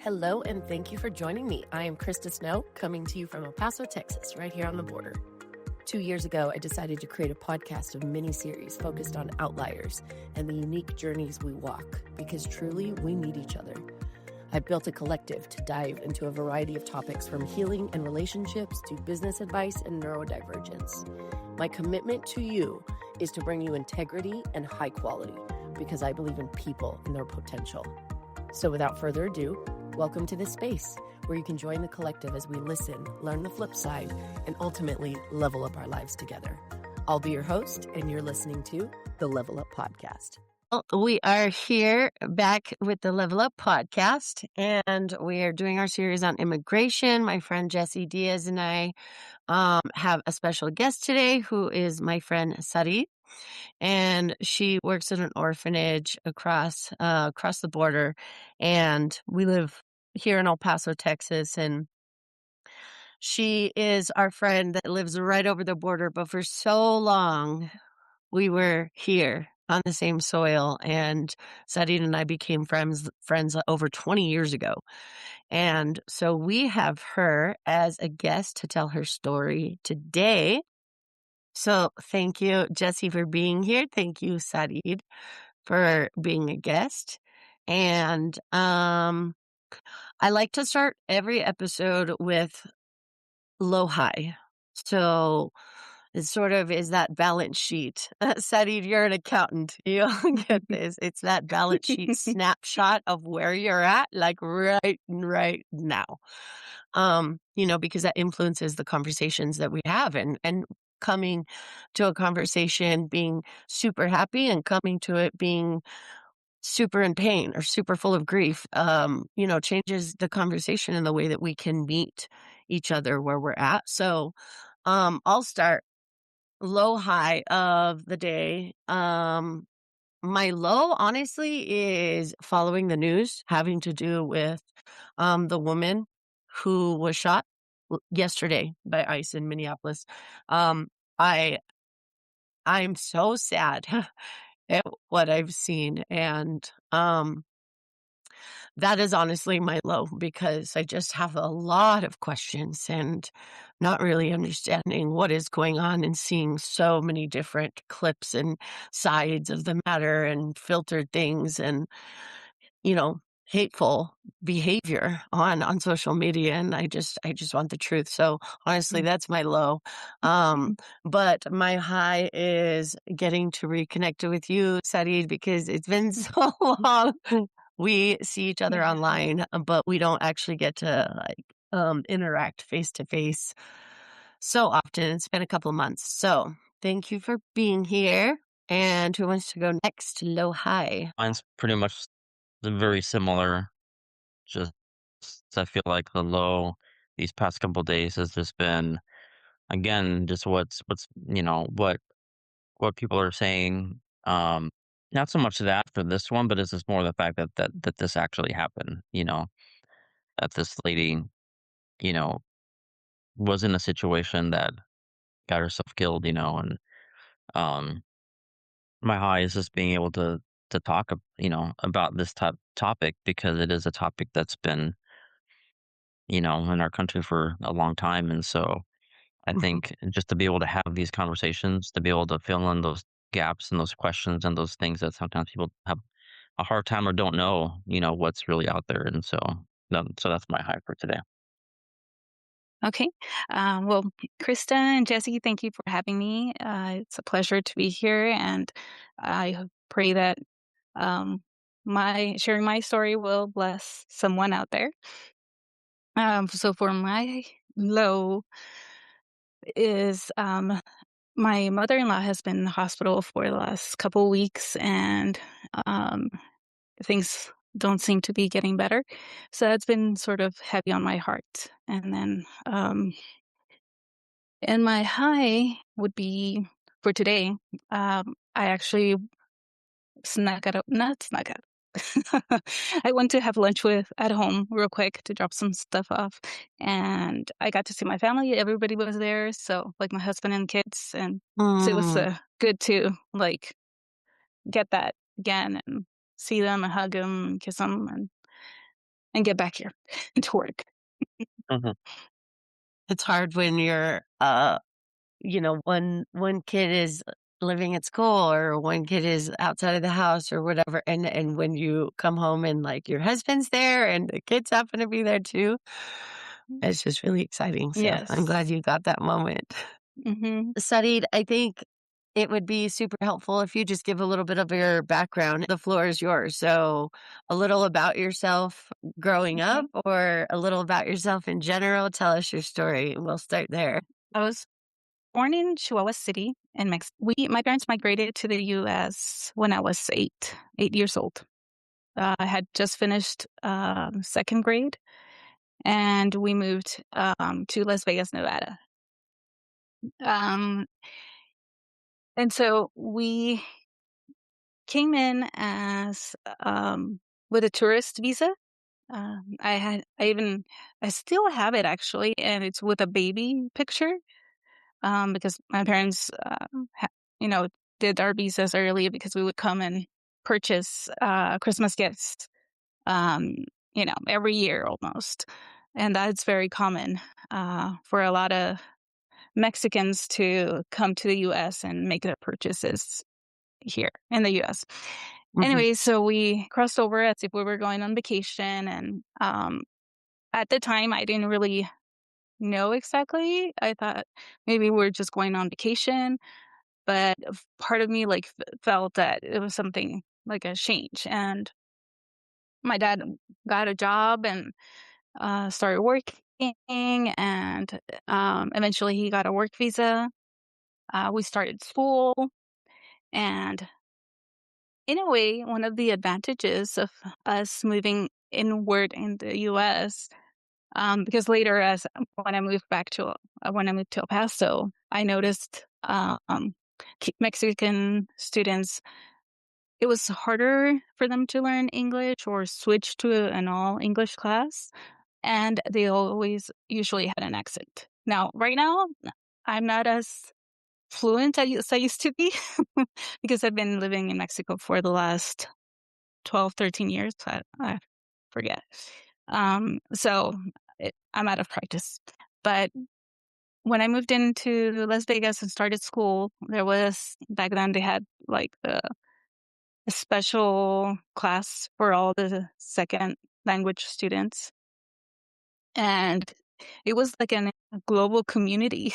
Hello, and thank you for joining me. I am Krista Snow, coming to you from El Paso, Texas, right here on the border. 2 years ago, I decided to create a podcast of mini-series focused on outliers and the unique journeys we walk, because truly, we need each other. I've built a collective to dive into a variety of topics from healing and relationships to business advice and neurodivergence. My commitment to you is to bring you integrity and high quality, because I believe in people and their potential. So without further ado, welcome to this space where you can join the collective as we listen, learn the flip side, and ultimately level up our lives together. I'll be your host, and you're listening to the Level Up Podcast. Well, we are here back with the Level Up Podcast, and we are doing our series on immigration. My friend Jessie Diaz and I have a special guest today who is my friend Saridd. And she works at an orphanage across the border, and we live here in El Paso, Texas, and she is our friend that lives right over the border. But for so long, we were here on the same soil, and Saridd and I became friends over 20 years ago. And so we have her as a guest to tell her story today. So thank you, Jessie, for being here. Thank you, Saridd, for being a guest. And I like to start every episode with low high. So it sort of is that balance sheet. Saridd, you're an accountant. You'll get this. It's that balance sheet snapshot of where you're at, like right now. Because that influences the conversations that we have, and coming to a conversation being super happy and coming to it being super in pain or super full of grief, changes the conversation in the way that we can meet each other where we're at. So, I'll start low high of the day. My low, honestly, is following the news having to do with the woman who was shot yesterday by ICE in Minneapolis. I I'm so sad at what I've seen, and that is honestly my low, because I just have a lot of questions and not really understanding what is going on, and seeing so many different clips and sides of the matter and filtered things and, hateful behavior on social media. And I just want the truth. So honestly, that's my low. But my high is getting to reconnect with you, Saridd, because it's been so long. We see each other online, but we don't actually get to interact face to face so often. It's been a couple of months. So thank you for being here. And who wants to go next? Low high. Mine's pretty much very similar. Just I feel like the low these past couple days has just been, again, just what's what people are saying. Not so much that for this one, but it's just more the fact that this actually happened. That this lady, you know, was in a situation that got herself killed. And um, my high is just being able to talk, about this topic, because it is a topic that's been, in our country for a long time. And so I think just to be able to have these conversations, to be able to fill in those gaps and those questions and those things that sometimes people have a hard time or don't know, what's really out there. And so, so that's my high for today. Okay. Well, Krista and Jessie, thank you for having me. It's a pleasure to be here, and I pray that my sharing my story will bless someone out there. So for my low is my mother-in-law has been in the hospital for the last couple weeks, and um, things don't seem to be getting better. So that's been sort of heavy on my heart. And then and my high would be for today. I actually not snuck out. I went to have lunch at home real quick to drop some stuff off, and I got to see my family. Everybody was there, so like my husband and kids, and so it was good to like get that again and see them and hug them and kiss them, and and get back here to work. Mhm. It's hard when you're, one kid is living at school or one kid is outside of the house or whatever, and when you come home and, like, your husband's there and the kids happen to be there too, it's just really exciting, so I'm Yes. glad you got that moment. Hmm. Sarid, I think it would be super helpful if you just give a little bit of your background. The floor is yours. So, a little about yourself growing Okay. up or a little about yourself in general. Tell us your story, and we'll start there. I was born in Chihuahua City in Mexico. My parents migrated to the U.S. when I was 8 years old. I had just finished second grade, and we moved to Las Vegas, Nevada. Um, and so we came in as with a tourist visa. I still have it actually, and it's with a baby picture. Because my parents, you know, did our visas early because we would come and purchase Christmas gifts, um, every year almost. And that's very common for a lot of Mexicans to come to the U.S. and make their purchases here in the U.S. Mhm, Anyway, so we crossed over as if we were going on vacation. And at the time, I didn't really know exactly. I thought maybe we're just going on vacation. But part of me like felt that it was something like a change. And my dad got a job and started working, and eventually he got a work visa. We started school, and in a way, one of the advantages of us moving inward in the U.S. Because later, as when I moved to El Paso, I noticed Mexican students. It was harder for them to learn English or switch to an all English class, and they always usually had an accent. Now, right now, I'm not as fluent as I used to be because I've been living in Mexico for the last 12, 13 years. I forget. So I'm out of practice. But when I moved into Las Vegas and started school, back then they had like a special class for all the second language students. And it was like a global community.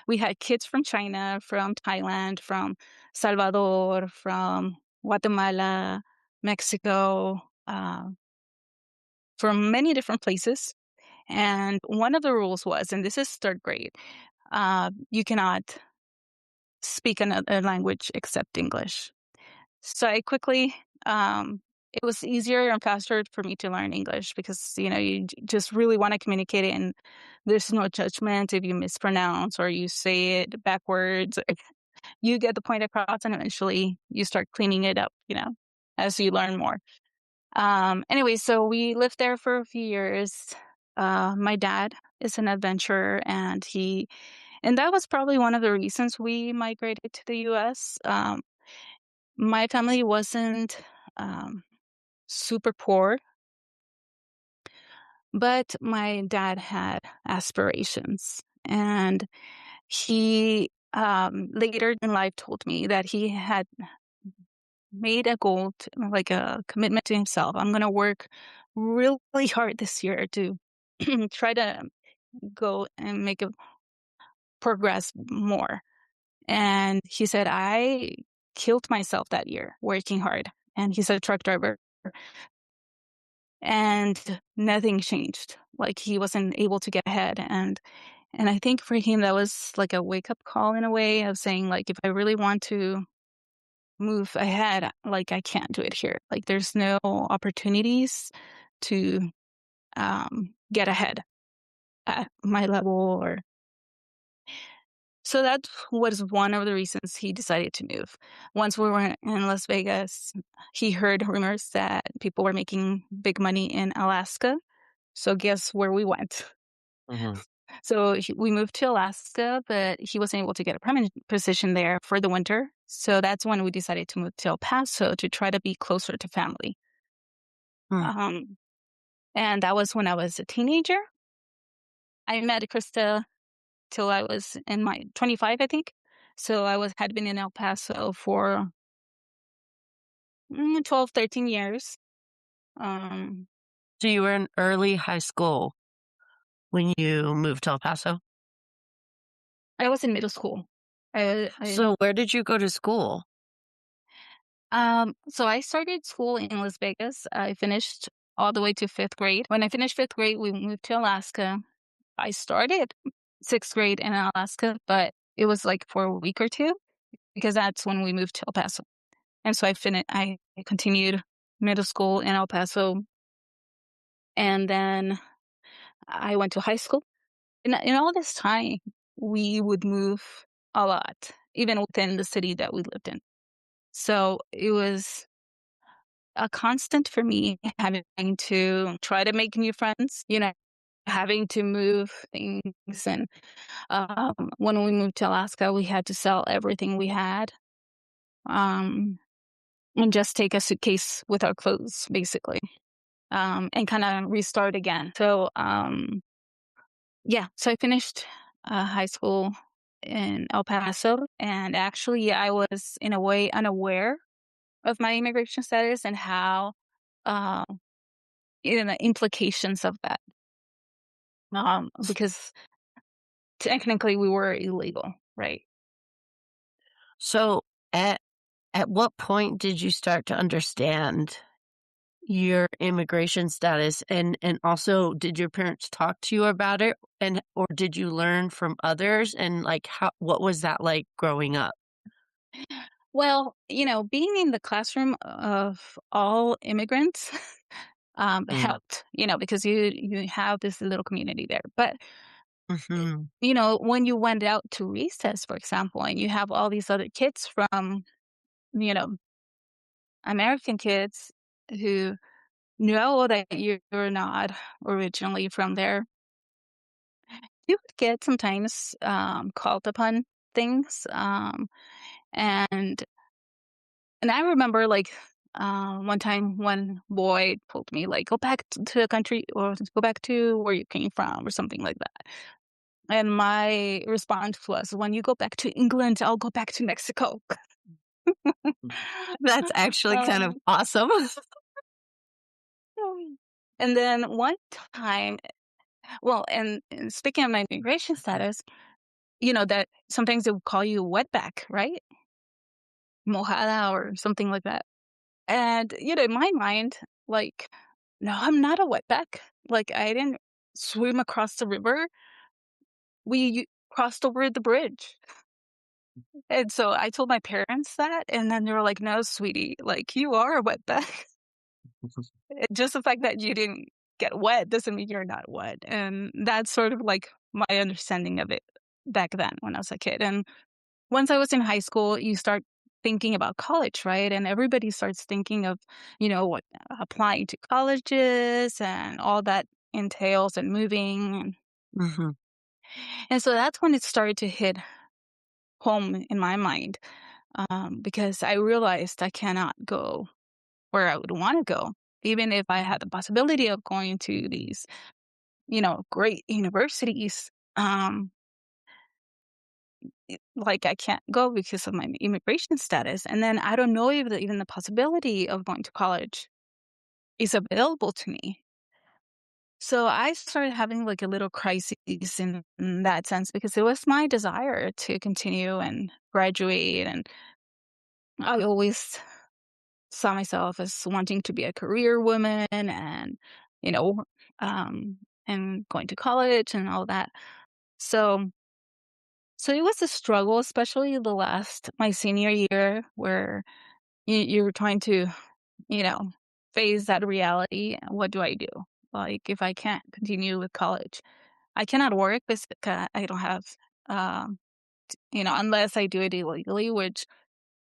We had kids from China, from Thailand, from Salvador, from Guatemala, Mexico, from many different places. And one of the rules was, and this is third grade, you cannot speak another language except English. So I quickly, it was easier and faster for me to learn English because, you just really want to communicate it, and there's no judgment if you mispronounce or you say it backwards. You get the point across, and eventually you start cleaning it up, as you learn more. Anyway, so we lived there for a few years. My dad is an adventurer, and that was probably one of the reasons we migrated to the U.S. My family wasn't super poor, but my dad had aspirations. And he later in life told me that he had made a goal, like a commitment to himself. I'm going to work really hard this year to try to go and make a progress more. And he said, I killed myself that year working hard. And he's a truck driver. And nothing changed. Like he wasn't able to get ahead. And I think for him that was like a wake up call in a way of saying, like, if I really want to move ahead, like I can't do it here. Like there's no opportunities to get ahead at my level. Or so that was one of the reasons he decided to move. Once we were in Las Vegas, he heard rumors that people were making big money in Alaska. So guess where we went? Mhm. So we moved to Alaska, but he wasn't able to get a permanent position there for the winter. So that's when we decided to move to El Paso to try to be closer to family. mm. Um, And that was when I was a teenager. I met Krista till I was in my 25, I think. So had been in El Paso for 12, 13 years. Um, So you were in early high school when you moved to El Paso? I was in middle school. So where did you go to school? So I started school in Las Vegas. I finished all the way to 5th grade. When I finished 5th grade, we moved to Alaska. I started 6th grade in Alaska, but it was like for a week or two because that's when we moved to El Paso. And so I continued middle school in El Paso, and then I went to high school. In all this time, we would move a lot, even within the city that we lived in. So it was a constant for me having to try to make new friends, having to move things. And when we moved to Alaska, we had to sell everything we had and just take a suitcase with our clothes, basically, and kind of restart again. So, so I finished high school in El Paso, and actually I was in a way unaware of my immigration status and how uh, the implications of that, because technically we were illegal, right? So at what point did you start to understand your immigration status, and also did your parents talk to you about it, or did you learn from others, and like what was that like growing up? Well, being in the classroom of all immigrants Mm. helped, because you have this little community there. But Hmm. when you went out to recess, for example, and you have all these other kids from, you know, American kids who know that you're not originally from there, you would get sometimes called upon things. And I remember like one time one boy told me like, go back to the country or go back to where you came from or something like that. And my response was, when you go back to England, I'll go back to Mexico. That's actually kind of awesome. And then one time, well, and speaking of my immigration status, that sometimes they would call you wetback, right? Mojada or something like that. And, in my mind, like, no, I'm not a wetback. Like, I didn't swim across the river. We crossed over the bridge. And so I told my parents that, and then they were like, no, sweetie, like, you are a wetback. Just the fact that you didn't get wet doesn't mean you're not wet. And that's sort of like my understanding of it back then when I was a kid. And once I was in high school, you start thinking about college, right? And everybody starts thinking of, what applying to colleges and all that entails and moving. Hmm. And so that's when it started to hit home in my mind, because I realized I cannot go where I would want to go, even if I had the possibility of going to these, great universities. Like I can't go because of my immigration status. And then I don't know if even the possibility of going to college is available to me. So I started having like a little crisis in that sense because it was my desire to continue and graduate. And I always saw myself as wanting to be a career woman and, you know, um, and going to college and all that. So it was a struggle, especially my senior year, where you're trying to, you know, face that reality. What do I do? Like, if I can't continue with college, I cannot work because I don't have, um, unless I do it illegally, which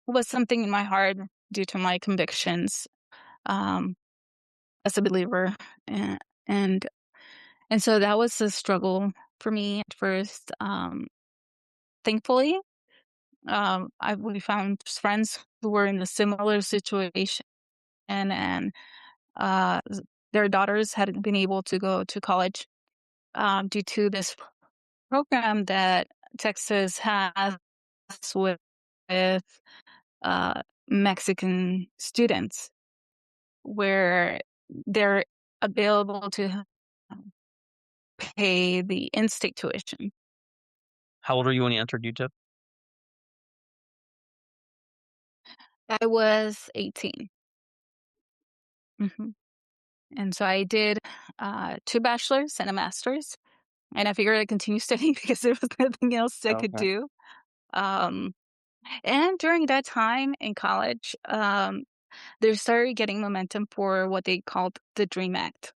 was something in my heart due to my convictions um, as a believer, and and and so that was a struggle for me at first. Thankfully, we found friends who were in a similar situation, and their daughters hadn't been able to go to college due to this program that Texas has with Mexican students, where they're available to pay the in-state tuition. How old were you when you entered UTEP? I was 18. hmm And so I did 2 bachelor's and a master's, and I figured I'd continue studying because there was nothing else I could Okay. do. Um, and during that time in college, they started getting momentum for what they called the DREAM Act,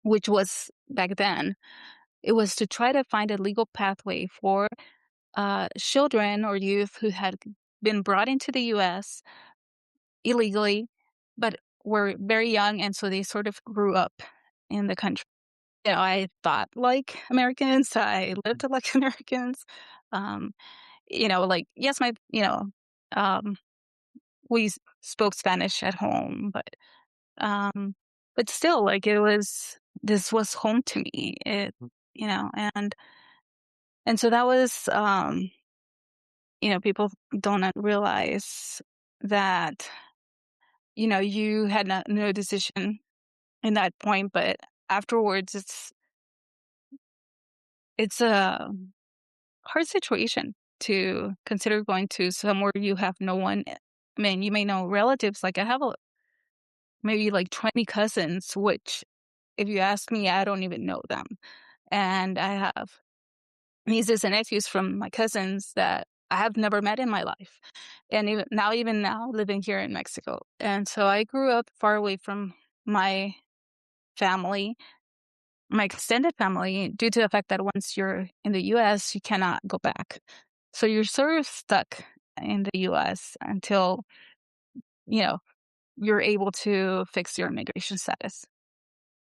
which was back then, it was to try to find a legal pathway for children or youth who had been brought into the U.S. illegally, but were very young, and so they sort of grew up in the country. I thought like Americans, I lived like Americans. Um, like, yes, um, spoke Spanish at home, um, but still, like, this was home to me. And so that was, people don't realize that, you had no decision in that point, but afterwards, it's a hard situation to consider going to somewhere you have no one. I mean, you may know relatives. Like, I have maybe like 20 cousins, which, if you ask me, I don't even know them. And I have nieces and nephews from my cousins that I have never met in my life. And even now, living here in Mexico. And so I grew up far away from my family, my extended family, due to the fact that once you're in the US, you cannot go back. So you're sort of stuck in the US until, you know, you're able to fix your immigration status.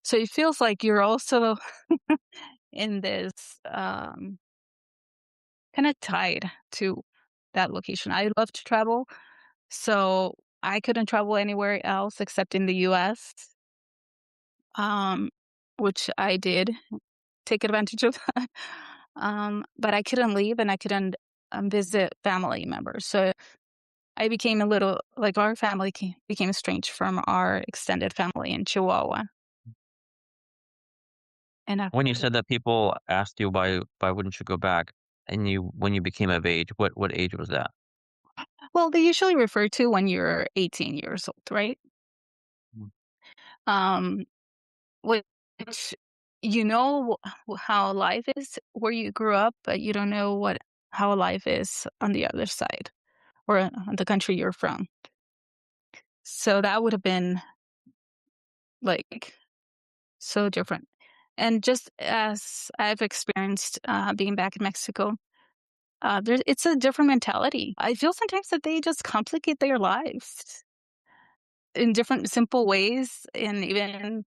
So it feels like you're also in this kind of tied to that location. I love to travel, so I couldn't travel anywhere else except in the US, um, which I did take advantage of that. But I couldn't leave and I couldn't visit family members. So I became a little like our family became estranged from our extended family in Chihuahua. And When you after, said that people asked you why wouldn't you go back, and when you became of age, what age was that? well, they usually refer to when you're 18 years old, right? Mm. Um, which you know how life is where you grew up, but you don't know how life is on the other side or on the country you're from. So that would have been like so different. And just as I've experienced being back in Mexico, it's a different mentality. I feel sometimes that they just complicate their lives in different simple ways, and even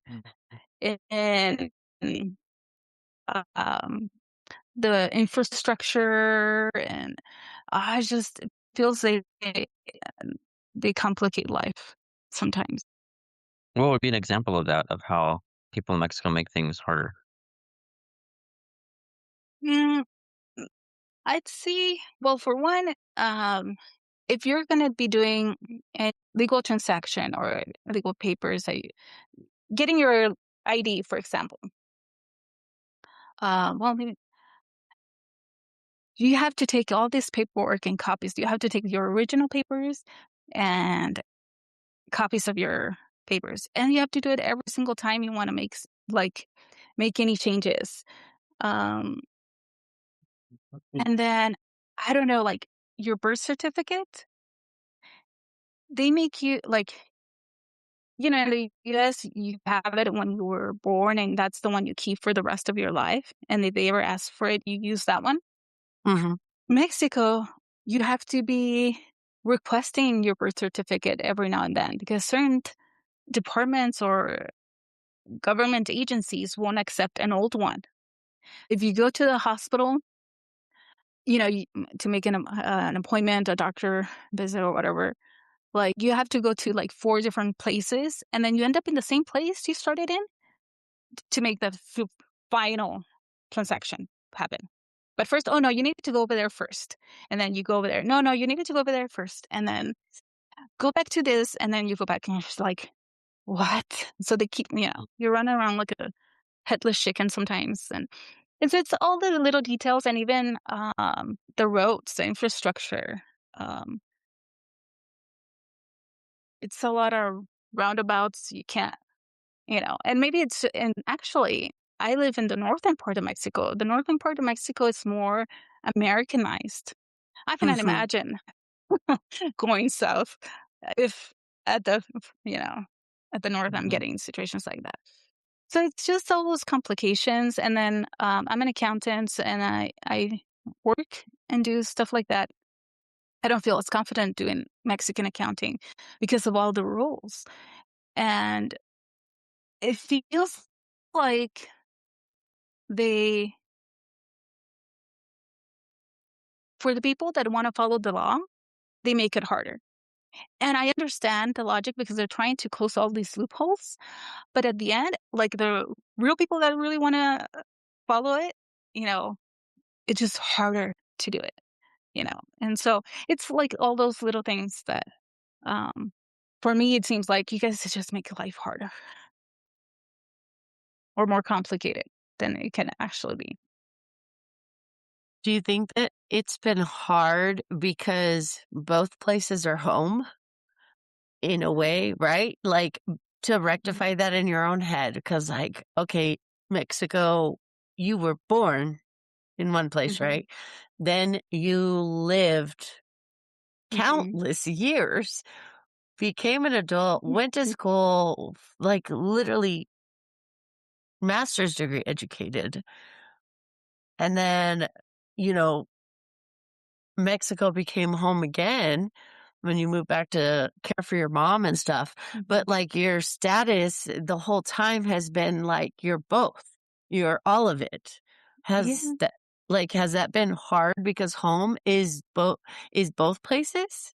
in um, the infrastructure, and I just it feels they complicate life sometimes. What would be an example of that, of how people in Mexico make things harder? Mm, I'd say, well, for one, if you're going to be doing a legal transaction or legal papers, getting your ID, for example, maybe you have to take all this paperwork and copies. You have to take your original papers and copies of your papers, and you have to do it every single time you want to make any changes. Um, and then I don't know, like your birth certificate, they make you like, in the US, you have it when you were born, and that's the one you keep for the rest of your life. And if they ever ask for it, you use that one. Mm-hmm. Mexico, you have to be requesting your birth certificate every now and then because certain departments or government agencies won't accept an old one. If you go to the hospital, to make an appointment, a doctor visit or whatever, Like you have to go to like 4 different places, and then you end up in the same place you started in to make the final transaction happen. But first, oh no, you need to go over there first. And then you go over there. No, you needed to go over there first. And then go back to this. And then you go back and you're just like, what? So they keep, you're running around like a headless chicken sometimes. And it's all the little details, and even the roads, the infrastructure. It's a lot of roundabouts. You can't, and maybe and actually, I live in the northern part of Mexico. The northern part of Mexico is more Americanized. I cannot imagine going south if at the, at the north, I'm getting situations like that. So it's just all those complications. And then I'm an accountant, and I work and do stuff like that. I don't feel as confident doing Mexican accounting because of all the rules. And it feels like for the people that want to follow the law, they make it harder. And I understand the logic because they're trying to close all these loopholes. But at the end, like the real people that really want to follow it, it's just harder to do it, And so it's like all those little things that, for me, it seems like you guys just make life harder or more complicated than it can actually be. Do you think that it's been hard because both places are home in a way, right? Like to rectify that in your own head? Because, like, okay, Mexico, you were born in one place, right? Then you lived countless years, became an adult, went to school, like literally master's degree educated. And then, Mexico became home again when you moved back to care for your mom and stuff. But like your status the whole time has been like you're both. You're all of it. Has that been hard because home is both places?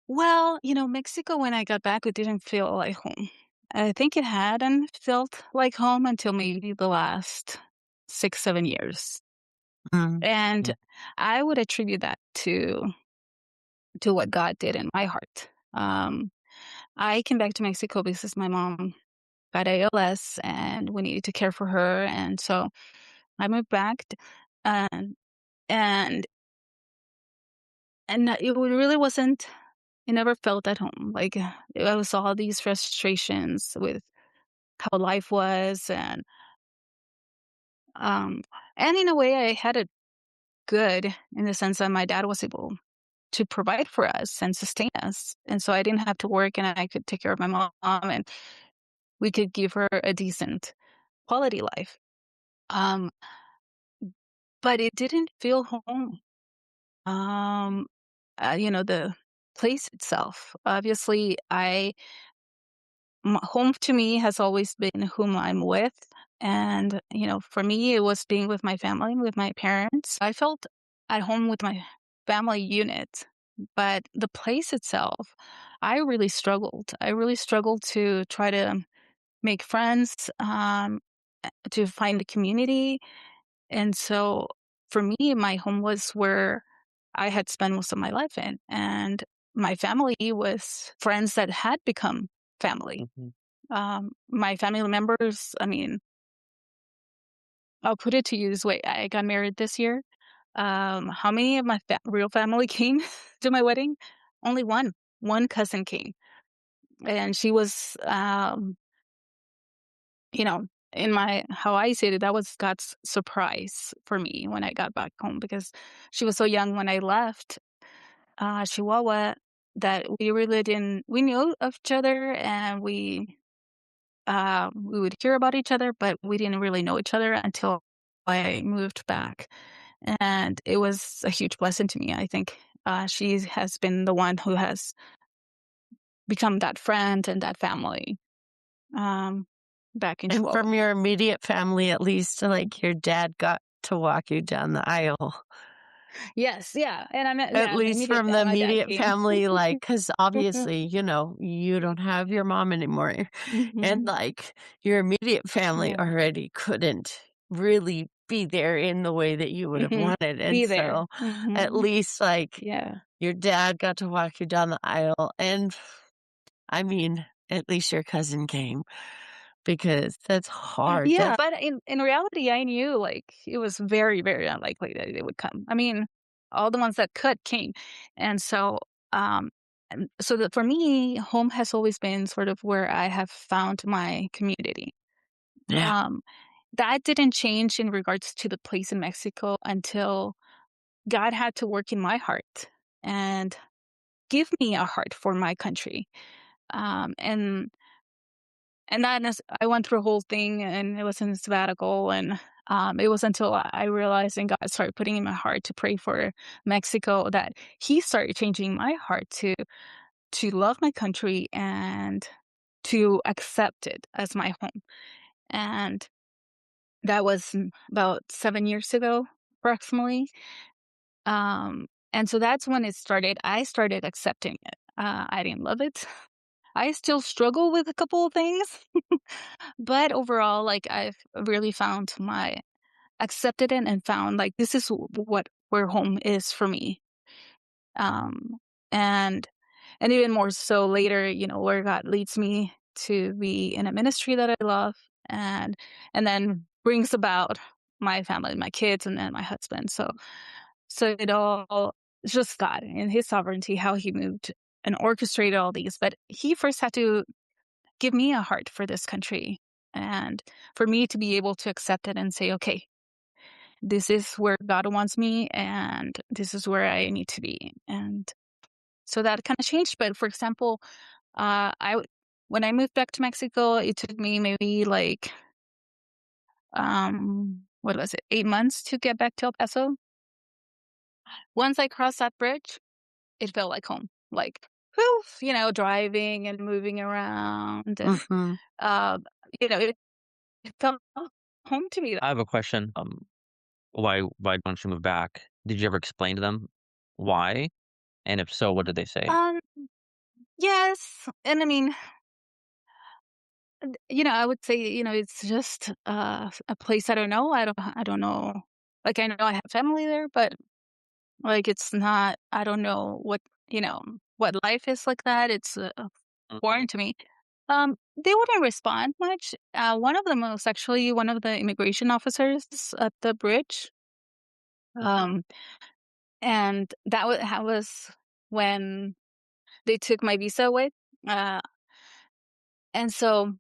Well, Mexico, when I got back, it didn't feel like home. I think it hadn't felt like home until maybe the last 6, 7 years. And I would attribute that to what God did in my heart. I came back to Mexico because my mom got ALS and we needed to care for her. And so I moved back, and it really wasn't, it never felt at home. Like I was all these frustrations with how life was. And in a way I had it good in the sense that my dad was able to provide for us and sustain us. And so I didn't have to work, and I could take care of my mom, and we could give her a decent quality life. But it didn't feel home. The place itself. Obviously, home to me has always been whom I'm with. And, for me, it was being with my family, with my parents. I felt at home with my family unit. But the place itself, I really struggled. I really struggled to try to make friends, to find a community. And so for me, my home was where I had spent most of my life in. And my family was friends that had become family. My family members, I mean, I'll put it to you this way. I got married this year. How many of my real family came to my wedding? Only one. One cousin came. And she was, in how I said it, that was God's surprise for me when I got back home, because she was so young when I left Chihuahua that we knew of each other, and we would hear about each other, but we didn't really know each other until I moved back. And it was a huge blessing to me. I think she has been the one who has become that friend and that family back in Chihuahua. And from your immediate family, at least, like your dad got to walk you down the aisle. Yes, yeah, and I'm At yeah, my least from the my dad immediate came. family, like, because obviously, you don't have your mom anymore, and, Mhm. like, your immediate family Yeah. already couldn't really be there in the way that you would have Mhm. wanted, and Be there. so, at Mhm. least, like, Yeah. your dad got to walk you down the aisle, and, I mean, at least your cousin came, because that's hard, Yeah, that's but in reality, I knew, like, it was very, very unlikely that they would come. I mean, all the ones that could came, and so, and so that for me, home has always been sort of where I have found my community. yeah, Um, that didn't change in regards to the place in Mexico until God had to work in my heart and give me a heart for my country. Um, and and that is I went through a whole thing, and it was in a sabbatical, and, it was until I realized and God started putting in my heart to pray for Mexico that He started changing my heart to love my country and to accept it as my home. And that was, about 7 years ago, approximately. And so that's when it started. I started accepting it. I didn't love it. I still struggle with a couple of things, but overall, like, I've really found my accepted it and found, like, this is what where home is for me. Um, and even more so later, where God leads me to be in a ministry that I love, and then brings about my family, my kids, and then my husband. So it all it's just God and His sovereignty, how He moved and orchestrated all these. But He first had to give me a heart for this country, and for me to be able to accept it and say, okay, this is where God wants me, and this is where I need to be. And so that kind of changed. But for example, when I moved back to Mexico, it took me maybe like what was it, 8 months to get back to El Paso. Once I crossed that bridge, it felt like home. Like, whew, driving and moving around, and mhm. uh, it felt home to me. I have a question. Why don't you move back? Did you ever explain to them why? And if so, what did they say? Um, yes, and I mean, I would say, it's just a place I don't know. I don't know. Like, I know I have family there, but like, it's not. I don't know what life is like that. It's Mhm, foreign to me. They wouldn't respond much. One of them was actually one of the immigration officers at the bridge. Um, and that was when they took my visa away. Uh, and so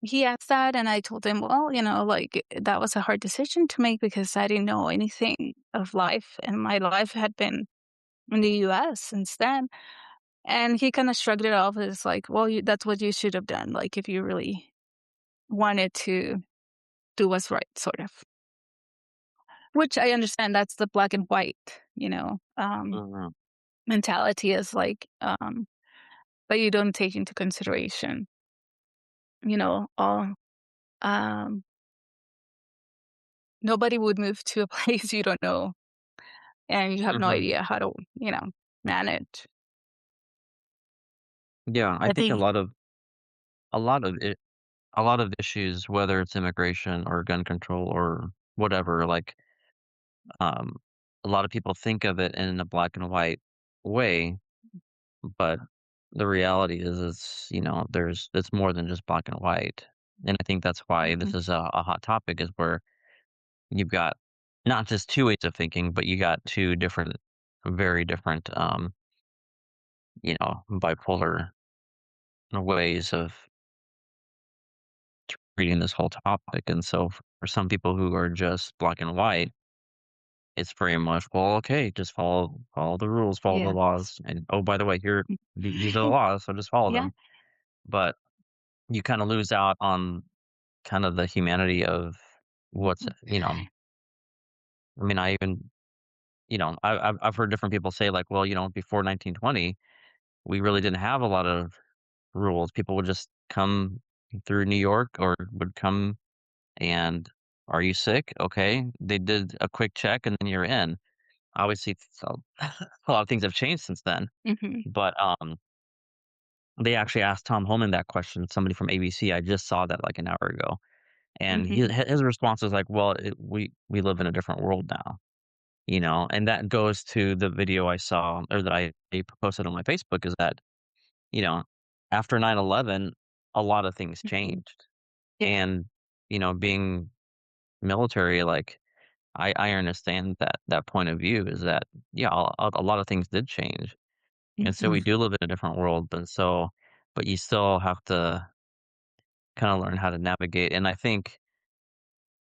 he asked that, and I told him, well, like, that was a hard decision to make because I didn't know anything of life, and my life had been in the US since then. And he kind of shrugged it off as like, well, that's what you should have done, like, if you really wanted to do what's right, sort of. Which I understand, that's the black and white, mhm, mentality is like, but you don't take into consideration, all, um, nobody would move to a place you don't know and you have no mhm. idea how to, manage. Yeah, I I think think a lot of it, a lot of issues, whether it's immigration or gun control or whatever, like um, a lot of people think of it in a black and white way, but the reality is it's more than just black and white. And I think that's why this Mhm. is a hot topic, is where you've got not just two ways of thinking, but you got two different, very different, bipolar ways of treating this whole topic. And so for some people who are just black and white, it's very much, well, okay, just follow the rules, follow the Yeah. laws. And oh, by the way, here these are the laws, so just follow Yeah. them. But you kind of lose out on kind of the humanity of what's, I mean, I even, I've heard different people say like, well, before 1920, we really didn't have a lot of rules. People would just come through New York or would come and, are you sick? Okay. They did a quick check and then you're in. obviously, so a lot of things have changed since then. Mhm. But they actually asked Tom Homan that question. Somebody from ABC. I just saw that like an hour ago, and Mhm. his response was like, "Well, we live in a different world now." And that goes to the video I saw or that I posted on my Facebook is that, you know, after 9/11, a lot of things Mhm. changed. Yeah. And, being military, like I understand that point of view is that, yeah, a lot of things did change. And so we Mhm. do live in a different world. But you still have to kind of learn how to navigate. And I think,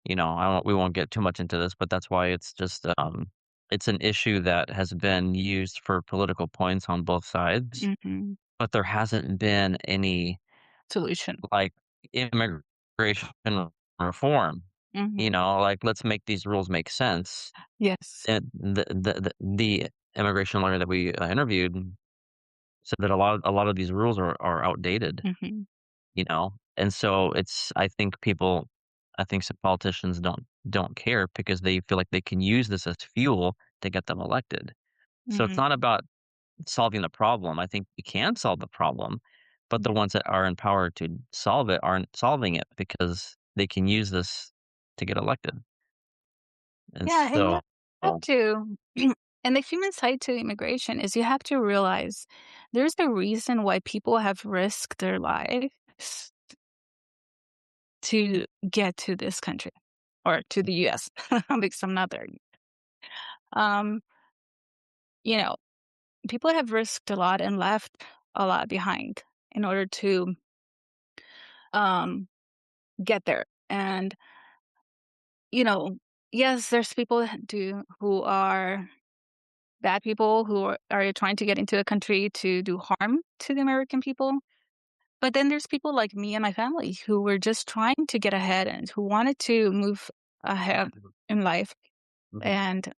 we won't get too much into this, but that's why it's an issue that has been used for political points on both sides, Mhm. but there hasn't been any Solution. like immigration reform. Mhm. Like let's make these rules make sense. Yes. And the immigration lawyer that we interviewed said that a lot of these rules are outdated. Mhm. And so I think some politicians don't care because they feel like they can use this as fuel to get them elected. So it's Mhm. not about solving the problem. I think we can solve the problem, but the ones that are in power to solve it aren't solving it because they can use this to get elected. And Yeah, and you so, have to and the human side to immigration is you have to realize there's a reason why people have risked their lives to get to this country or to the US because I'm not there. Um, you know, people have risked a lot and left a lot behind in order to um get there. And you know, yes, there's people who are bad people who are trying to get into the country to do harm to the American people. But then there's people like me and my family who were just trying to get ahead and who wanted to move ahead in life. Mhm. And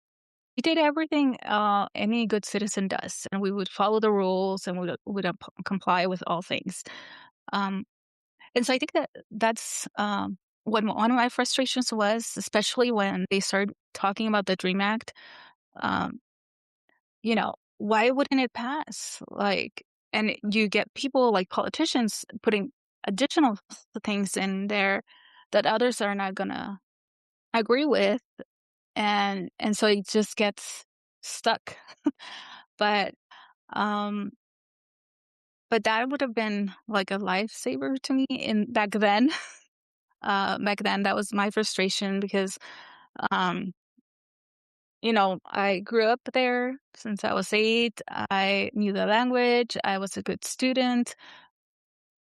we did everything any good citizen does, and we would follow the rules and would comply with all things. Um, and so I think that's what one of my frustrations was, especially when they started talking about the Dream Act. Um, why wouldn't it pass? Like, and you get people like politicians putting additional things in there that others are not gonna agree with, and so it just gets stuck. But um, but that would have been like a lifesaver to me in back then. Back then, that was my frustration because um, I grew up there since I was 8. I knew the language. I was a good student.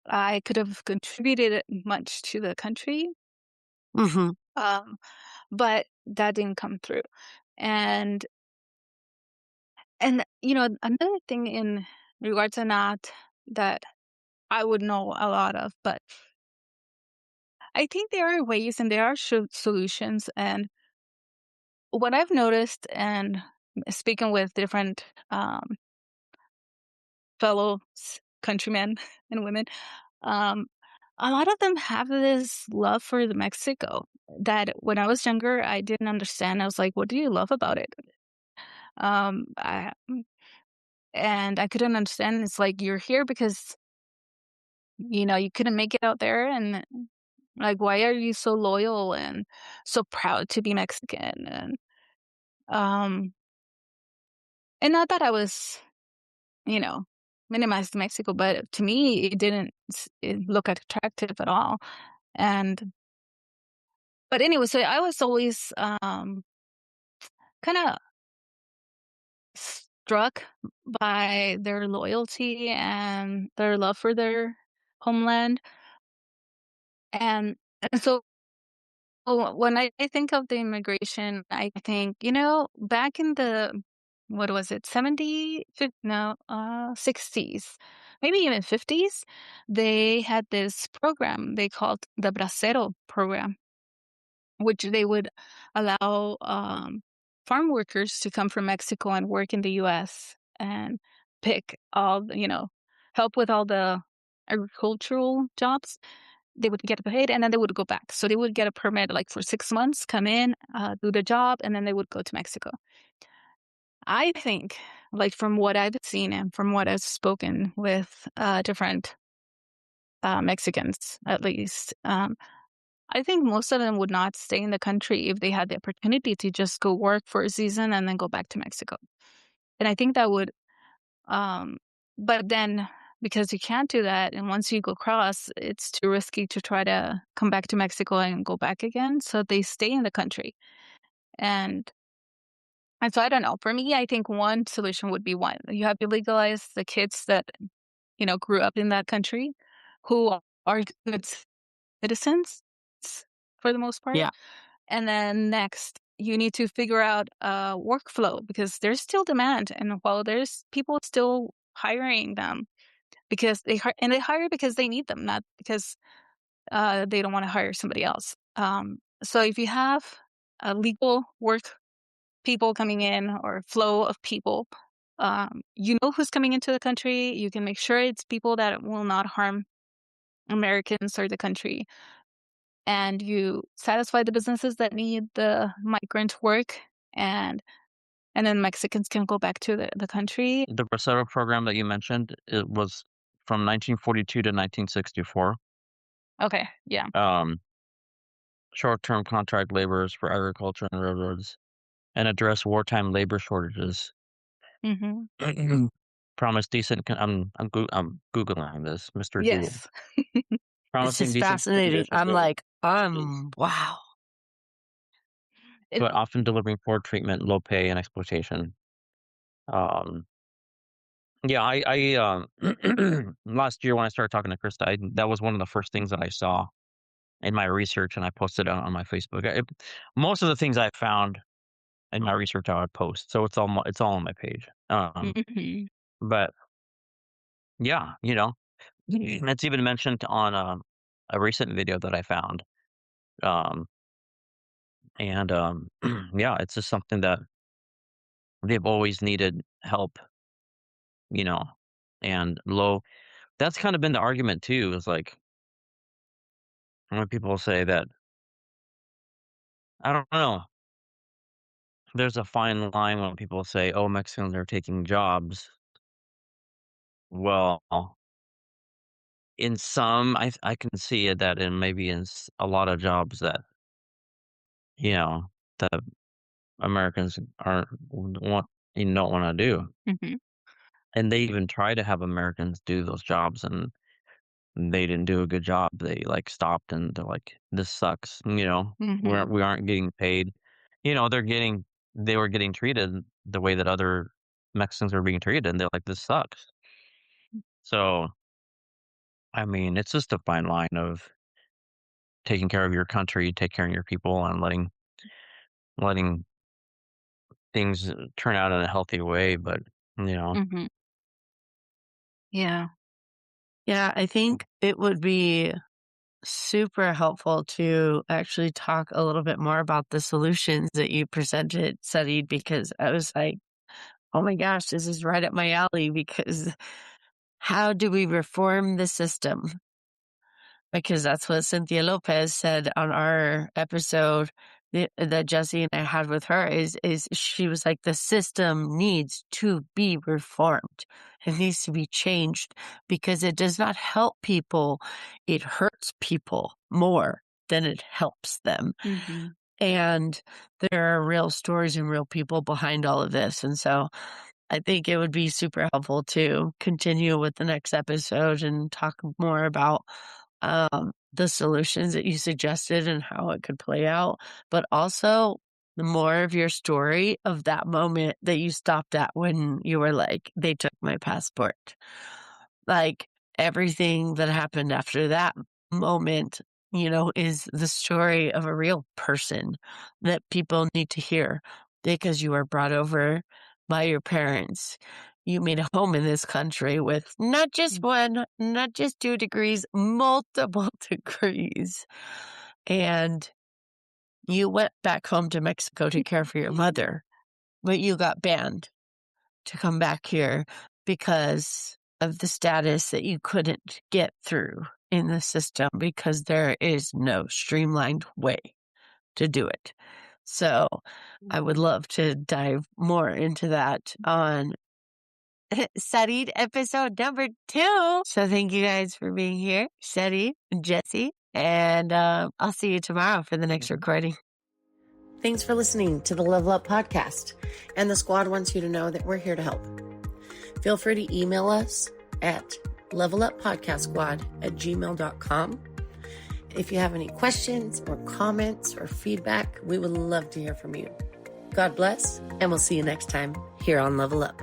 I could have contributed much to the country, Mhm. um, but that didn't come through. And another thing in regards to that I would know a lot of, but I think there are ways and there are solutions. And what I've noticed, and speaking with different fellow countrymen and women, um, a lot of them have this love for the Mexico that when I was younger, I didn't understand. I was like, "What do you love about it?" Um, I, and I couldn't understand. It's like you're here because you couldn't make it out there, and like, why are you so loyal and so proud to be Mexican? Um, and not that I was, you know, minimized Mexico, but to me, it look attractive at all. And but anyway, so I was always kind of struck by their loyalty and their love for their homeland. And so when I think of the immigration, I think, back in the, what was it, 60s, maybe even 50s, they had this program they called the Bracero program, which they would allow farm workers to come from Mexico and work in the US and pick help with all the agricultural jobs. They would get paid and then they would go back. So they would get a permit like for 6 months, come in, do the job, and then they would go to Mexico. I think, like, from what I've seen and from what I've spoken with different Mexicans, at least, I think most of them would not stay in the country if they had the opportunity to just go work for a season and then go back to Mexico. And I think that would, um, but then because you can't do that, and once you go across, it's too risky to try to come back to Mexico and go back again. So they stay in the country. And And so I don't know. For me, I think one solution would be one. You have to legalize the kids that, grew up in that country who are good citizens for the most part. Yeah. And then next, you need to figure out a workflow because there's still demand. And while there's people still hiring them because they hire because they need them, not because they don't want to hire somebody else. So if you have a legal work people coming in or flow of people. You know who's coming into the country. You can make sure it's people that will not harm Americans or the country. And you satisfy the businesses that need the migrant work and then Mexicans can go back to the country. The Bracero program that you mentioned, it was from 1942 to 1964. Okay, yeah. Short-term contract laborers for agriculture and railroads, and address wartime labor shortages. Mm-hmm. Promise decent. I'm googling this, Mr. Google. Yes. It's Promising just decent fascinating. conditions, I'm like, wow. but often delivering poor treatment, low pay, and exploitation. Yeah, I last year when I started talking to Krista, that was one of the first things that I saw in my research, and I posted it on my Facebook. Most of the things I found in my research, I would post, so it's all on my page. Mhm. But yeah, it's even mentioned on a recent video that I found. Um, and yeah, it's just something that they've always needed help, you know, and low. That's kind of been the argument too. Is like when people say that I don't know. There's a fine line when people say, "Oh, Mexicans are taking jobs." Well, in some, I can see it that in maybe a lot of jobs that that Americans aren't want don't want to do, Mhm. and they even try to have Americans do those jobs, and they didn't do a good job. They like stopped and they're like, "This sucks." Mhm. We aren't getting paid. They were getting treated the way that other Mexicans were being treated, and they're like, "This sucks." So, I mean, it's just a fine line of taking care of your country, take care of your people, and letting things turn out in a healthy way. But you know, Mhm. Yeah. Yeah, I think it would be super helpful to actually talk a little bit more about the solutions that you presented, Saridd, because I was like, oh my gosh, this is right up my alley because how do we reform the system? Because that's what Cynthia Lopez said on our episode that Jesse and I had with her is she was like, the system needs to be reformed. It needs to be changed because it does not help people. It hurts people more than it helps them. Mhm. And there are real stories and real people behind all of this. And so I think it would be super helpful to continue with the next episode and talk more about the solutions that you suggested and how it could play out, but also the more of your story of that moment that you stopped at when you were like, they took my passport. Like everything that happened after that moment, is the story of a real person that people need to hear because you were brought over by your parents. You made a home in this country with not just one, not just 2 degrees, multiple degrees. And you went back home to Mexico to care for your mother, but you got banned to come back here because of the status that you couldn't get through in the system because there is no streamlined way to do it. So I would love to dive more into that on Saridd episode number 2. So thank you guys for being here, Saridd and Jesse. And I'll see you tomorrow for the next recording. Thanks for listening to the Level Up podcast. And the squad wants you to know that we're here to help. Feel free to email us at leveluppodcastsquad@gmail.com. If you have any questions or comments or feedback, we would love to hear from you. God bless, and we'll see you next time here on Level Up.